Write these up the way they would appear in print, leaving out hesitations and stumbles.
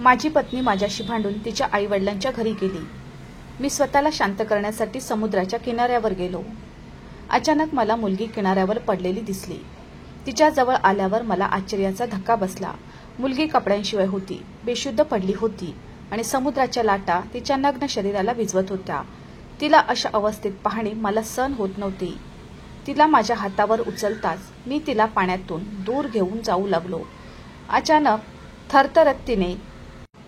माझी पत्नी माझ्याशी भांडून तिच्या आईवडिलांच्या घरी गेली। मी स्वतःला शांत करण्यासाठी समुद्राच्या किनाऱ्यावर गेलो। अचानक मला मुलगी किनाऱ्यावर पडलेली दिसली। तिच्या जवळ आल्यावर मला आश्चर्याचा धक्का बसला। मुलगी कपड्यांशिवाय होती, बेशुद्ध पडली होती आणि समुद्राच्या लाटा तिच्या नग्न शरीराला भिजवत होत्या। तिला अशा अवस्थेत पाहणे मला सहन होत नव्हते। तिला माझ्या हातावर उचलताच मी तिला पाण्यातून दूर घेऊन जाऊ लागलो। अचानक थरथरत तिने,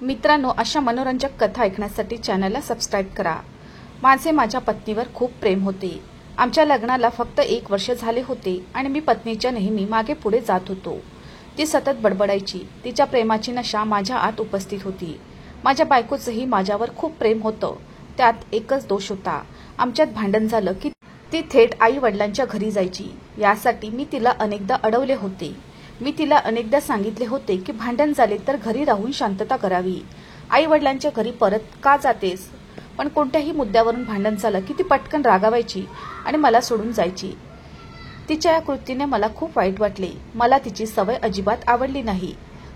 मित्रांनो, अशा मनोरंजक कथा ऐकण्यासाठी चॅनलला सबस्क्राईब करा। माझे माझ्या पत्नीवर खूप प्रेम होते। आमच्या लग्नाला फक्त 1 वर्ष झाले होते आणि मी पत्नीच्या नेहमी मागे पुढे जात होतो। ती सतत बडबडायची। तिच्या प्रेमाची नशा माझ्या आत उपस्थित होती। माझ्या बायकोचंही माझ्यावर खूप प्रेम होतं। त्यात एकच दोष होता, आमच्यात भांडण झालं की ती थेट आई वडिलांच्या घरी जायची। यासाठी मी तिला अनेकदा अडवले होते। मी तिला अनेकदा सांगितले होते की भांडण झाले तर घरी राहून शांतता करावी, आई वडिलांच्या घरी परत का जातेस? पण कोणत्याही मुद्द्यावरून भांडण झालं की ती पटकन रागावायची आणि मला सोडून जायची। तिच्या या कृतीने मला खूप वाईट वाटले। मला तिची सवय अजिबात आवडली नाही।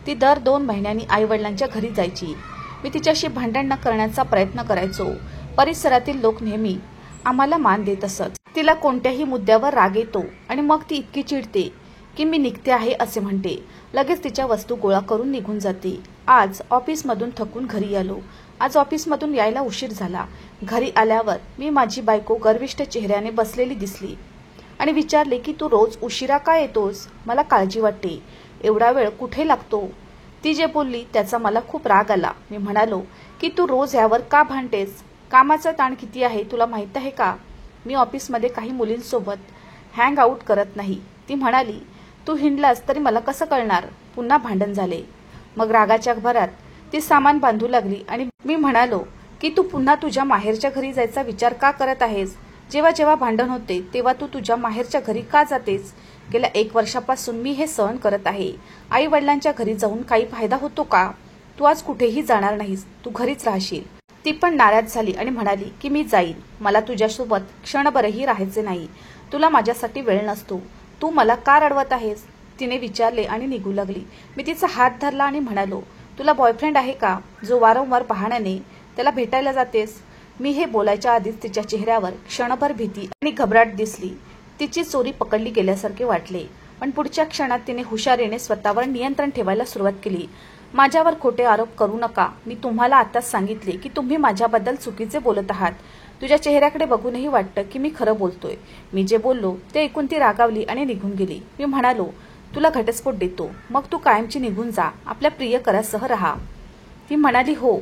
ती दर 2 महिन्यांनी आई वडिलांच्या घरी जायची। मी तिच्याशी भांडण न करण्याचा प्रयत्न करायचो। परिसरातील लोक नेहमी आम्हाला मान देत असत। तिला कोणत्याही मुद्द्यावर राग येतो आणि मग ती इतकी चिडते की मी निघते आहे असे म्हणते। लगेच तिच्या वस्तू गोळा करून निघून जाते। आज ऑफिसमधून थकून घरी आलो। आज ऑफिसमधून यायला उशीर झाला। घरी आल्यावर मी माझी बायको गर्विष्ठ चेहऱ्याने बसलेली दिसली आणि विचारले की तू रोज उशिरा का येतोस? मला काळजी वाटते, एवढा वेळ कुठे लागतो? ती जे बोलली त्याचा मला खूप राग आला। मी म्हणालो की तू रोज यावर का भांडतेस? कामाचा ताण किती आहे तुला माहित आहे का? मी ऑफिसमध्ये काही मुलींसोबत हँग आउट करत नाही। ती म्हणाली, तू हिंडलास तरी मला कसं कळणार? पुन्हा भांडण झाले। मग रागाच्या भरात ती सामान बांधू लागली आणि मी म्हणालो की तू पुन्हा तुझ्या माहेरच्या घरी जायचा विचार का करत आहेस? जेव्हा जेव्हा भांडण होते तेव्हा तू तुझ्या माहेरच्या घरी का जातेस? गेल्या 1 वर्षापासून मी हे सहन करत आहे। आई वडिलांच्या घरी जाऊन काही फायदा होतो का? तू आज कुठेही जाणार नाहीस, तू घरीच राहशील। ती पण नाराज झाली आणि म्हणाली की मी जाईन, मला तुझ्यासोबत क्षणभरही राहायचे नाही। तुला माझ्यासाठी वेळ नसतो, तू मला का रडवत आहेस? तिने विचारले आणि निघू लागली। मी तिचा हात धरला आणि म्हणालो, तुला बॉयफ्रेंड आहे का, जो वारंवार बहाण्याने त्याला भेटायला जातेस? मी हे बोलायच्या आधीच तिच्या चेहऱ्यावर क्षणभर भीती आणि घबराट दिसली। तिची चोरी पकडली गेल्यासारखे वाटले, पण पुढच्या क्षणात तिने हुशारीने स्वतःवर नियंत्रण ठेवायला सुरुवात केली। माझ्यावर खोटे आरोप करू नका, मी तुम्हाला आताच सांगितले की तुम्ही माझ्याबद्दल चुकीचे बोलत आहात। तुझ्या चेहऱ्याकडे बघूनही वाटतं की मी खरं बोलतोय। मी जे बोललो ते ऐकून ती रागावली आणि निघून गेली। मी म्हणालो, तुला घटस्फोट देतो, मग तू कायमची निघून जा, आपल्या प्रियकरासह राहा। ती म्हणाली, हो,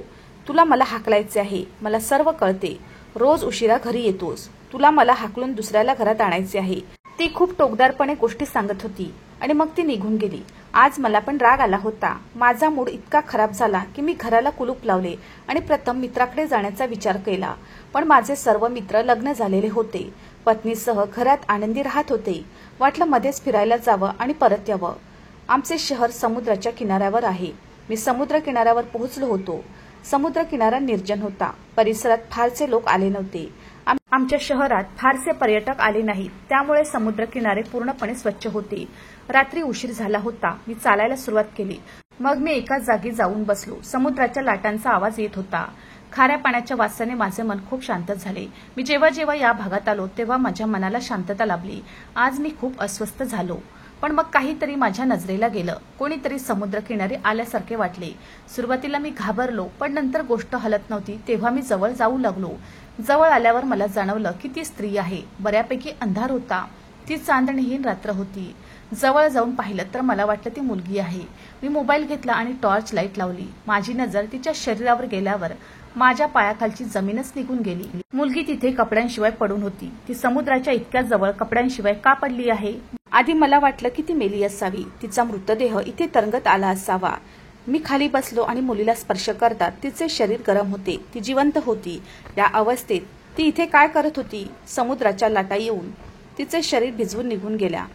तुला मला हाकलायचे आहे, मला सर्व कळते। रोज उशिरा घरी येतोस, तुला मला हाकलून दुसऱ्याला घरात आणायचे आहे। ती खूप टोकदारपणे गोष्टी सांगत होती आणि मग ती निघून गेली। आज मला पण राग आला होता। माझा मूड इतका खराब झाला की मी घराला कुलूप लावले आणि प्रथम मित्राकडे जाण्याचा विचार केला। पण माझे सर्व मित्र लग्न झालेले होते, पत्नीसह घरात आनंदी राहत होते। वाटलं मध्येच फिरायला जावं आणि परत यावं। आमचे शहर समुद्राच्या किनाऱ्यावर आहे। मी समुद्र किनाऱ्यावर पोहोचलो होतो। समुद्र किनारा निर्जन होता, परिसरात फारसे लोक आले नव्हते। आमच्या शहरात फारसे पर्यटक आले नाहीत, त्यामुळे समुद्र किनारे पूर्णपणे स्वच्छ होते। रात्री उशीर झाला होता। मी चालायला सुरुवात केली। मग मी एका जागी जाऊन बसलो। समुद्राच्या लाटांचा आवाज येत होता। खाऱ्या पाण्याच्या वासाने माझे मन खूप शांत झाले। मी जेव्हा जेव्हा या भागात आलो तेव्हा माझ्या मनाला शांतता लाभली। आज मी खूप अस्वस्थ झालो, पण मग काहीतरी माझ्या नजरेला गेलं। कोणीतरी समुद्रकिनारी आल्यासारखे वाटले। सुरुवातीला मी घाबरलो, पण नंतर गोष्ट हलत नव्हती तेव्हा मी जवळ जाऊ लागलो। जवळ आल्यावर मला जाणवलं की ती स्त्री आहे। बऱ्यापैकी अंधार होता, ती चांदणीहीन रात्र होती। जवळ जाऊन पाहिलं तर मला वाटलं ती मुलगी आहे। मी मोबाईल घेतला आणि टॉर्च लाईट लावली। माझी नजर तिच्या शरीरावर गेल्यावर माझ्या पायाखालची जमीनच निघून गेली। मुलगी तिथे कपड्यांशिवाय पडून होती। ती समुद्राच्या इतक्या जवळ कपड्यांशिवाय का पडली आहे? आधी मला वाटलं की ती मेली असावी, तिचा मृतदेह इथे तरंगत आला असावा। मी खाली बसलो आणि मुलीला स्पर्श करतात तिचे शरीर गरम होते, ती जिवंत होती। या अवस्थेत ती इथे काय करत होती? समुद्राच्या लाटा येऊन तिचे शरीर भिजवून निघून गेल्या।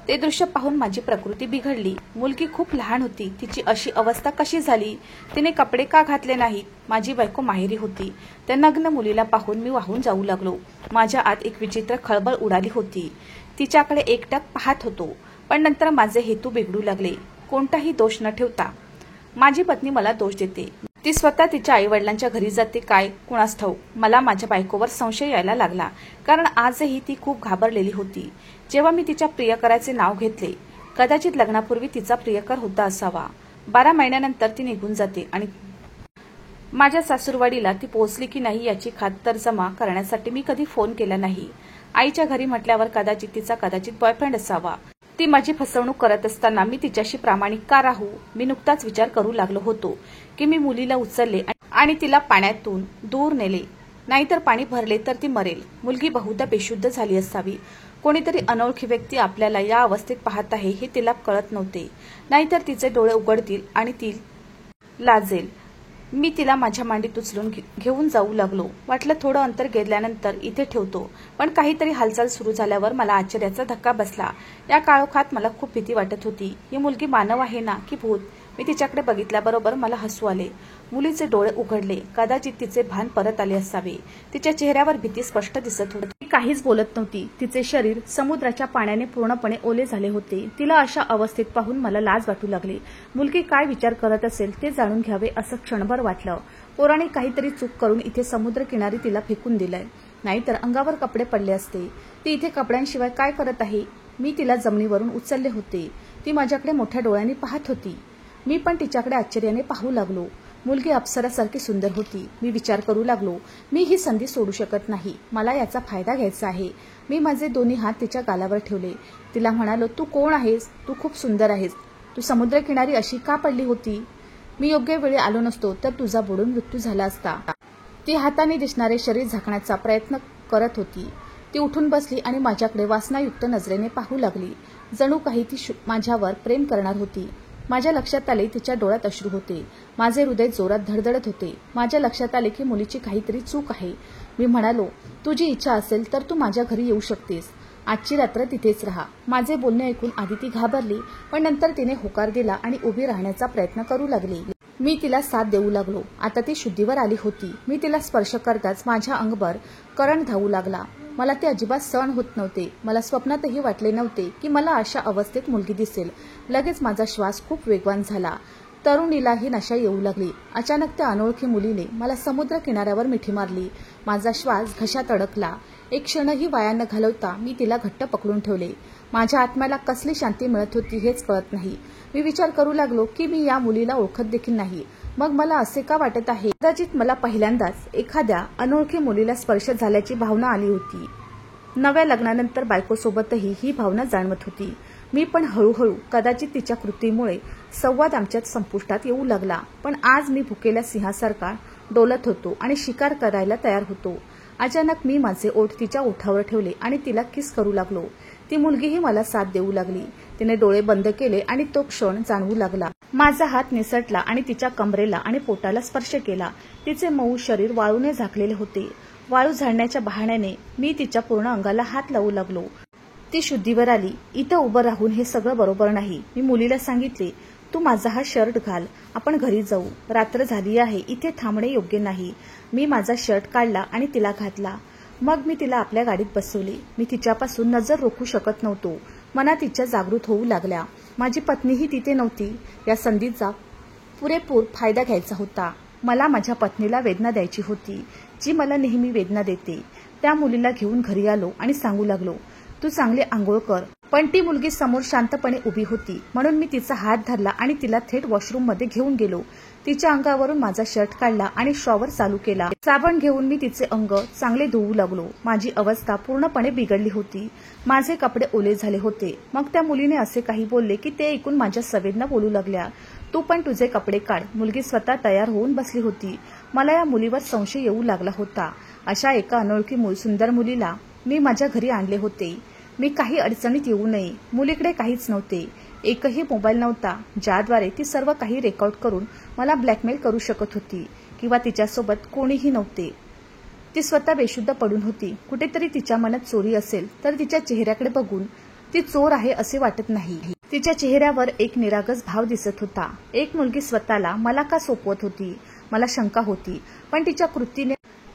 ते दृश्य पाहून माझी प्रकृती बिघडली। मुलगी खूप लहान होती, तिची अशी अवस्था कशी झाली? तिने कपडे का घातले नाहीत? माझी बायको माहेरी होती। त्या नग्न मुलीला पाहून मी वाहून जाऊ लागलो। माझ्या आत एक विचित्र खळबळ उडाली होती। तिच्याकडे एकटक पाहत होतो, पण नंतर माझे हेतू बिघडू लागले। कोणताही दोष न ठेवता माझी पत्नी मला दोष देते. ती स्वतः तिच्या आईवडिलांच्या घरी जाते काय कुणास ठाऊक. मला माझ्या बायकोवर संशय यायला लागला, कारण आजही ती खूप घाबरलेली होती. जेव्हा मी तिच्या प्रियकराचे नाव घेतले, कदाचित लग्नापूर्वी तिचा प्रियकर होता असावा. 12 महिन्यानंतर ती निघून जाते आणि माझ्या सासूरवाडीला ती पोहोचली की नाही याची खातरजमा करण्यासाठी मी कधी फोन केला नाही. आईच्या घरी म्हटल्यावर तिचा कदाचित बॉयफ्रेंड असावा. ती माझी फसवणूक करत असताना मी तिच्याशी प्रामाणिक का राहू. मी नुकताच विचार करू लागलो होतो की मी मुलीला उचलले आणि तिला पाण्यातून दूर नेले, नाहीतर पाणी भरले तर ती मरेल. मुलगी बहुधा बेशुद्ध झाली असावी. कोणीतरी अनोळखी व्यक्ती आपल्याला या अवस्थेत पाहत आहे हे तिला कळत नव्हते, नाहीतर तिचे डोळे उघडतील आणि ती लाजेल. मी तिला माझ्या मांडीत उचलून घेऊन जाऊ लागलो. वाटलं थोडं अंतर गेल्यानंतर इथे ठेवतो, पण काहीतरी हालचाल सुरू झाल्यावर मला आश्चर्याचा धक्का बसला. या काळोखात मला खूप भीती वाटत होती. ही मुलगी मानव आहे ना की भूत. मी तिच्याकडे बघितल्याबरोबर मला हसू आले. मुलीचे डोळे उघडले. कदाचित तिचे भान परत आले असावे. तिच्या चेहऱ्यावर भीती स्पष्ट दिसत होती. ती काहीच बोलत नव्हती. तिचे शरीर समुद्राच्या पाण्याने पूर्णपणे ओले झाले होते. तिला अशा अवस्थेत पाहून मला लाज वाटू लागली. मुलगी काय विचार करत असेल ते जाणून घ्यावे असं क्षणभर वाटलं. पोराने काहीतरी चूक करून इथे समुद्रकिनारी तिला फेकून दिलंय, नाहीतर अंगावर कपडे पडले असते. ती इथे कपड्यांशिवाय काय करत आहे. मी तिला जमिनीवरून उचलले होते. ती माझ्याकडे मोठ्या डोळ्यांनी पाहत होती. मी पण तिच्याकडे आश्चर्याने पाहू लागलो. मुलगी अप्सरासारखी सुंदर होती. मी विचार करू लागलो, मी ही संधी सोडू शकत नाही. मला याचा फायदा घ्यायचा आहे. मी माझे दोन्ही हात तिच्या गालावर ठेवले. तिला म्हणालो, तू कोण आहेस? तू खूप सुंदर आहेस. तू समुद्रकिनारी अशी का पडली होती? मी योग्य वेळी आलो नसतो तर तुझा बुडून मृत्यू झाला असता. ती हाताने दिसणारे शरीर झाकण्याचा प्रयत्न करत होती. ती उठून बसली आणि माझ्याकडे वासनायुक्त नजरेने पाहू लागली. जणू काही ती माझ्यावर प्रेम करणार होती. माझ्या लक्षात आले तिच्या डोळ्यात अश्रू होते. माझे हृदय जोरात धडधडत होते. माझ्या लक्षात आले की मुलीची काहीतरी चूक आहे. मी म्हणालो, तुझी इच्छा असेल तर तू माझ्या घरी येऊ शकतेस. आजची रात्र तिथेच राहा. माझे बोलणे ऐकून आधी ती घाबरली, पण नंतर तिने होकार दिला आणि उभी राहण्याचा प्रयत्न करू लागली. मी तिला साथ देऊ लागलो. आता ती शुद्धीवर आली होती. मी तिला स्पर्श करताच माझ्या अंगभर करंट धावू लागला. मला ते अजिबात सहन होत नव्हते. मला स्वप्नातही वाटले नव्हते की मला अशा अवस्थेत मुलगी दिसेल. लगेच माझा श्वास खूप वेगवान झाला. तरुणीलाही नशा येऊ लागली. अचानक त्या अनोळखी मुलीने मला समुद्र किनाऱ्यावर मिठी मारली. माझा श्वास घशात अडकला. एक क्षणही वाया न घालवता मी तिला घट्ट पकडून ठेवले. माझ्या आत्म्याला कसली शांती मिळत होती हेच कळत नाही. मी विचार करू लागलो की मी या मुलीला ओळखत देखील नाही. मग मला असे का वाटत आहे? कदाचित मला पहिल्यांदाच एखाद्या अनोळखी मुलीला स्पर्श झाल्याची भावना आली होती. नव्या लग्नानंतर बायकोसोबतही ही भावना जाणवत होती. मी पण हळूहळू कदाचित तिच्या कृतीमुळे संवाद आमच्यात संपुष्टात येऊ लागला. पण आज मी भुकेल्या सिंहासारखा डोलत होतो आणि शिकार करायला तयार होतो. अचानक मी माझे ओठ तिच्या ओठावर ठेवले आणि तिला किस करू लागलो. ती मुलगीही मला साथ देऊ लागली. तिने डोळे बंद केले आणि तो क्षण जाणवू लागला. माझा हात निसटला आणि तिच्या कमरेला आणि पोटाला स्पर्श केला. तिचे मऊ शरीर वाळूने झाकलेले होते. वाळू झाडण्याच्या बहाण्याने मी तिच्या पूर्ण अंगाला हात लावू लागलो. ती शुद्धीवर आली. इथं उभं राहून हे सगळं बरोबर नाही. मी मुलीला सांगितले, तू माझा हा शर्ट घाल, आपण घरी जाऊ. रात्र झाली आहे, इथे थांबणे योग्य नाही. मी माझा शर्ट काढला आणि तिला घातला. मग मी तिला आपल्या गाडीत बसवले. मी तिच्यापासून नजर रोखू शकत नव्हतो. मनात तिच्या जागृत होऊ लागल्या. माझी पत्नीही तिथे नव्हती. या संधीचा पुरेपूर फायदा घ्यायचा होता. मला माझ्या पत्नीला वेदना द्यायची होती, जी मला नेहमी वेदना देते. त्या मुलीला घेऊन घरी आलो आणि सांगू लागलो, तू चांगले आंघोळ कर. पण ती मुलगी समोर शांतपणे उभी होती, म्हणून मी तिचा हात धरला आणि तिला थेट वॉशरूममध्ये घेऊन गेलो. तिच्या अंगावरून माझा शर्ट काढला आणि शॉवर चालू केला. साबण घेऊन मी तिचे अंग चांगले धुवू लागलो. माझी अवस्था पूर्णपणे बिघडली होती. माझे कपडे ओले झाले होते. मग त्या मुलीने असे काही बोलले की ते ऐकून माझ्या संवेदना बोलू लागल्या. तू पण तुझे कपडे काढ. मुलगी स्वतः तयार होऊन बसली होती. मला या मुलीवर संशय येऊ लागला होता. अशा एका अनोळखी सुंदर मुलीला मी माझ्या घरी आणले होते. मी काही अडचणीत येऊ नये. मुलीकडे काहीच नव्हते. एकही मोबाईल नव्हता ज्याद्वारे ती सर्व काही रेकॉर्ड करून मला ब्लॅकमेल करू शकत होती, किंवा तिच्यासोबत कोणीही नव्हते. ती स्वतः बेशुद्ध पडून होती. कुठेतरी तिच्या मनात चोरी असेल तर तिच्या चेहऱ्याकडे बघून ती चोर आहे असे वाटत नाही. तिच्या चेहऱ्यावर एक निरागस भाव दिसत होता. एक मुलगी स्वतःला मला का सोपवत होती? मला शंका होती, पण तिच्या कृतीने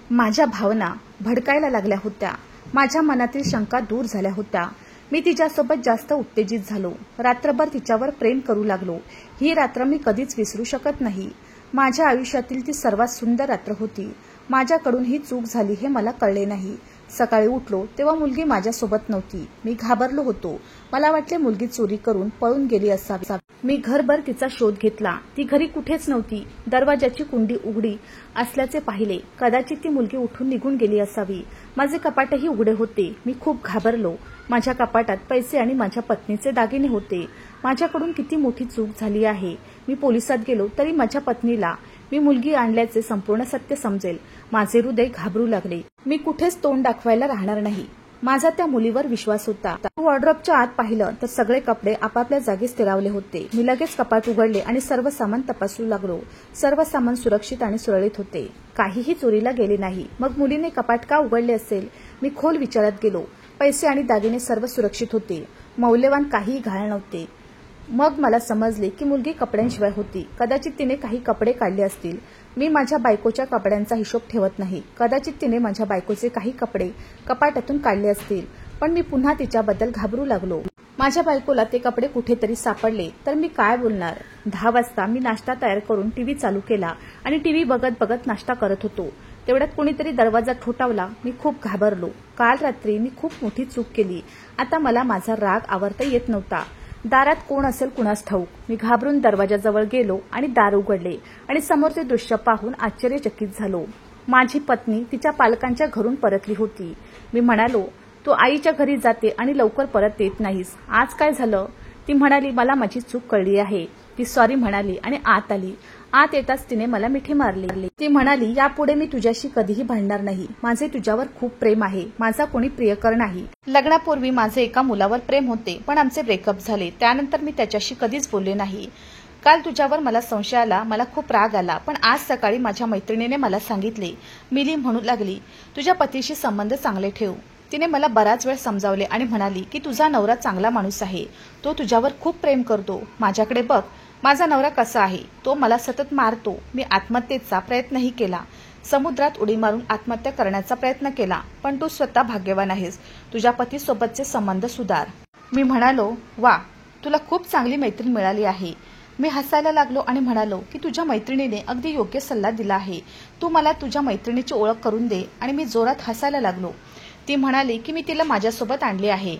माझ्या भावना भडकायला लागल्या होत्या. माझ्या मनातील शंका दूर झाल्या होत्या. मी तिच्यासोबत जास्त उत्तेजित झालो. रात्रभर तिच्यावर प्रेम करू लागलो. ही रात्र मी कधीच विसरू शकत नाही. माझ्या आयुष्यातील ती सर्वात सुंदर रात्र होती. माझ्याकडून ही चूक झाली हे मला कळले नाही. सकाळी उठलो तेव्हा मुलगी माझ्यासोबत नव्हती. मी घाबरलो होतो. मला वाटले मुलगी चोरी करून पळून गेली असावी. मी घरभर तिचा शोध घेतला. ती घरी कुठेच नव्हती. दरवाजाची कुंडी उघडी असल्याचे पाहिले. कदाचित ती मुलगी उठून निघून गेली असावी. माझे कपाटही उघडे होते. मी खूप घाबरलो. माझ्या कपाटात पैसे आणि माझ्या पत्नीचे दागिने होते. माझ्याकडून किती मोठी चूक झाली आहे. मी पोलिसात गेलो तरी माझ्या पत्नीला मी मुलगी आणल्याचे संपूर्ण सत्य समजेल. माझे हृदय घाबरू लागले. मी कुठेच तोंड दाखवायला राहणार नाही. माझा त्या मुलीवर विश्वास होता. वॉर्डरोबच्या आत पाहिलं तर सगळे कपडे आपापल्या जागी स्थिरावले होते. मी लगेच कपाट उघडले आणि सर्व सामान तपासू लागलो. सर्व सामान सुरक्षित आणि सुरळीत होते. काहीही चोरीला गेले नाही. मग मुलीने कपाट का उघडले असेल? मी खोल विचारात गेलो. पैसे आणि दागिने सर्व सुरक्षित होते. मौल्यवान काहीही घाण नव्हते. मग मला समजले की मुलगी कपड्यांशिवाय होती. कदाचित तिने काही कपडे काढले असतील. मी माझ्या बायकोच्या कपड्यांचा हिशोब ठेवत नाही. कदाचित तिने माझ्या बायकोचे काही कपडे कपाटातून काढले असतील. पण मी पुन्हा तिच्याबद्दल घाबरू लागलो. माझ्या बायकोला ते कपडे कुठेतरी सापडले तर मी काय बोलणार? 10 वाजता मी नाश्ता तयार करून टीव्ही चालू केला आणि टीव्ही बघत बघत नाश्ता करत होतो. तेवढ्यात कोणीतरी दरवाजा ठोठावला. मी खूप घाबरलो. काल रात्री मी खूप मोठी चूक केली. आता मला माझा राग आवरता येत नव्हता. दारात कोण असेल कुणास ठाऊक. मी घाबरून दरवाजाजवळ गेलो आणि दार उघडले आणि समोरचे दृश्य पाहून आश्चर्यचकित झालो. माझी पत्नी तिच्या पालकांच्या घरून परतली होती. मी म्हणालो, तू आईच्या घरी जाते आणि लवकर परत येत नाहीस. आज काय झालं? ती म्हणाली, मला माझी चूक कळली आहे. ती सॉरी म्हणाली आणि आत आली. आत येताच तिने मला मिठी मारली. ती म्हणाली, यापुढे मी तुझ्याशी कधीही भांडणार नाही. माझे तुझ्यावर खूप प्रेम आहे. माझा कोणी प्रियकर नाही. लग्नापूर्वी माझे एका मुलावर प्रेम होते पण आमचे ब्रेकअप झाले. त्यानंतर मी त्याच्याशी कधीच बोलले नाही. काल तुझ्यावर मला संशय आला. मला खूप राग आला. पण आज सकाळी माझ्या मैत्रिणीने मला सांगितले. मिली म्हणू लागली, तुझ्या पतीशी संबंध चांगले ठेव. तिने मला बराच वेळ समजावले आणि म्हणाली की तुझा नवरा चांगला माणूस आहे. तो तुझ्यावर खूप प्रेम करतो. माझ्याकडे बघ, माझा नवरा कसा आहे. तो मला सतत मारतो. मी आत्महत्येचा प्रयत्नही केला. समुद्रात उडी मारून आत्महत्या करण्याचा प्रयत्न केला. पण तू स्वतः भाग्यवान आहेस. तुझ्या पतीसोबतचे संबंध सुधार. मी म्हणालो, वा, तुला खूप चांगली मैत्रीण मिळाली आहे. मी हसायला लागलो आणि म्हणालो की तुझ्या मैत्रिणीने अगदी योग्य सल्ला दिला आहे. तू मला तुझ्या मैत्रिणीची ओळख करून दे. आणि मी जोरात हसायला लागलो. ती म्हणाली की मी तिला माझ्यासोबत आणली आहे.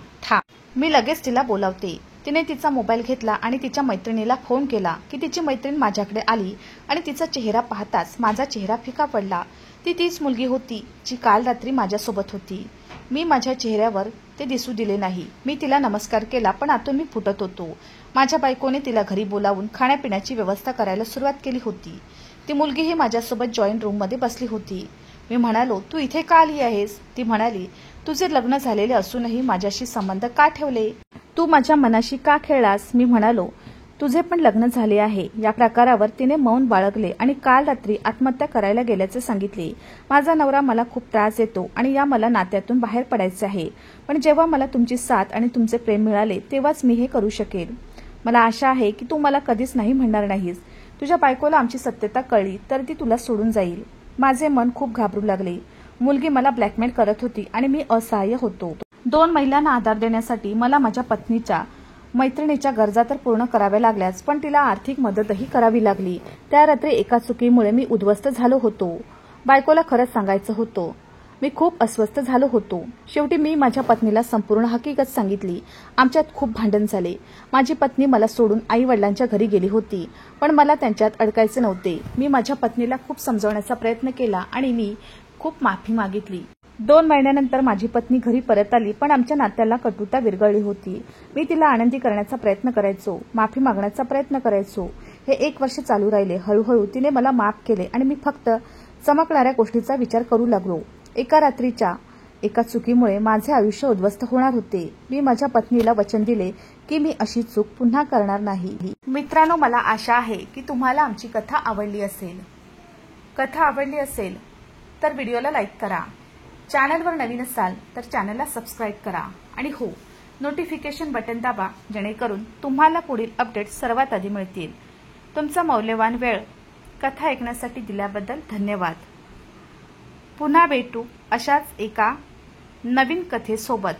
मी लगेच तिला बोलावते. तिने तिचा मोबाईल घेतला आणि तिच्या मैत्रिणीला फोन केला की तिची मैत्रीण माझ्याकडे आली आणि तिचा चेहरा पाहताच माझा चेहरा फिका पडला. ती तीच मुलगी होती जी काल रात्री माझ्यासोबत होती. मी माझ्या चेहऱ्यावर ते दिसू दिले नाही. मी तिला नमस्कार केला पण आतून मी फुटत होतो. माझ्या बायकोने तिला घरी बोलावून खाण्यापिण्याची व्यवस्था करायला सुरुवात केली होती. ती मुलगीही माझ्यासोबत जॉईंट रूममध्ये बसली होती. मी म्हणालो, तू इथे का आली आहेस? ती म्हणाली, तुझे लग्न झालेले असूनही माझ्याशी संबंध का ठेवले? तू माझ्या मनाशी का खेळलास? मी म्हणालो, तुझे पण लग्न झाले आहे. या प्रकारावर तिने मौन बाळगले आणि काल रात्री आत्महत्या करायला गेल्याचे सांगितले. माझा नवरा मला खूप त्रास देतो आणि या मला नात्यातून बाहेर पडायचे आहे. पण जेव्हा मला तुमची साथ आणि तुमचे प्रेम मिळाले तेव्हाच मी हे करू शकेल. मला आशा आहे की तू मला कधीच नाही म्हणणार नाहीस. तुझ्या बायकोला आमची सत्यता कळली तर ती तुला सोडून जाईल. माझे मन खूप घाबरू लागले. मुलगी मला ब्लॅकमेल करत होती आणि मी असहाय्य होतो. 2 महिलांना आधार देण्यासाठी मला माझ्या पत्नीच्या मैत्रिणीच्या गरजा तर पूर्ण कराव्या लागल्याच पण तिला आर्थिक मदतही करावी लागली. त्या रात्री एका चुकीमुळे मी उद्ध्वस्त झालो होतो. बायकोला खरंच सांगायचं होतं. मी खूप अस्वस्थ झालो होतो. शेवटी मी माझ्या पत्नीला संपूर्ण हकीकत सांगितली. आमच्यात खूप भांडण झाले. माझी पत्नी मला सोडून आई वडिलांच्या घरी गेली होती पण मला त्यांच्यात अडकायचे नव्हते. मी माझ्या पत्नीला खूप समजावण्याचा प्रयत्न केला आणि मी खूप माफी मागितली. 2 महिन्यानंतर माझी पत्नी घरी परत आली पण आमच्या नात्याला कटुता विरघळली होती. मी तिला आनंदी करण्याचा प्रयत्न करायचो. माफी मागण्याचा प्रयत्न करायचो. हे 1 वर्ष चालू राहिले. हळूहळू तिने मला माफ केले आणि मी फक्त चमकणाऱ्या गोष्टीचा विचार करू लागलो. एका रात्रीच्या एका चुकीमुळे माझे आयुष्य उद्ध्वस्त होणार होते. मी माझ्या पत्नीला वचन दिले की मी अशी चूक पुन्हा करणार नाही. मित्रांनो, मला आशा आहे की तुम्हाला आमची कथा आवडली असेल. कथा आवडली असेल तर व्हिडिओला लाईक करा. चॅनलवर नवीन असाल तर चॅनलला सबस्क्राईब करा आणि हो, नोटिफिकेशन बटन दाबा जेणेकरून तुम्हाला पुढील अपडेट सर्वात आधी मिळतील. तुमचा मौल्यवान वेळ कथा ऐकण्यासाठी दिल्याबद्दल धन्यवाद. पुन्हा भेटू अशाच एका नवीन कथेसोबत.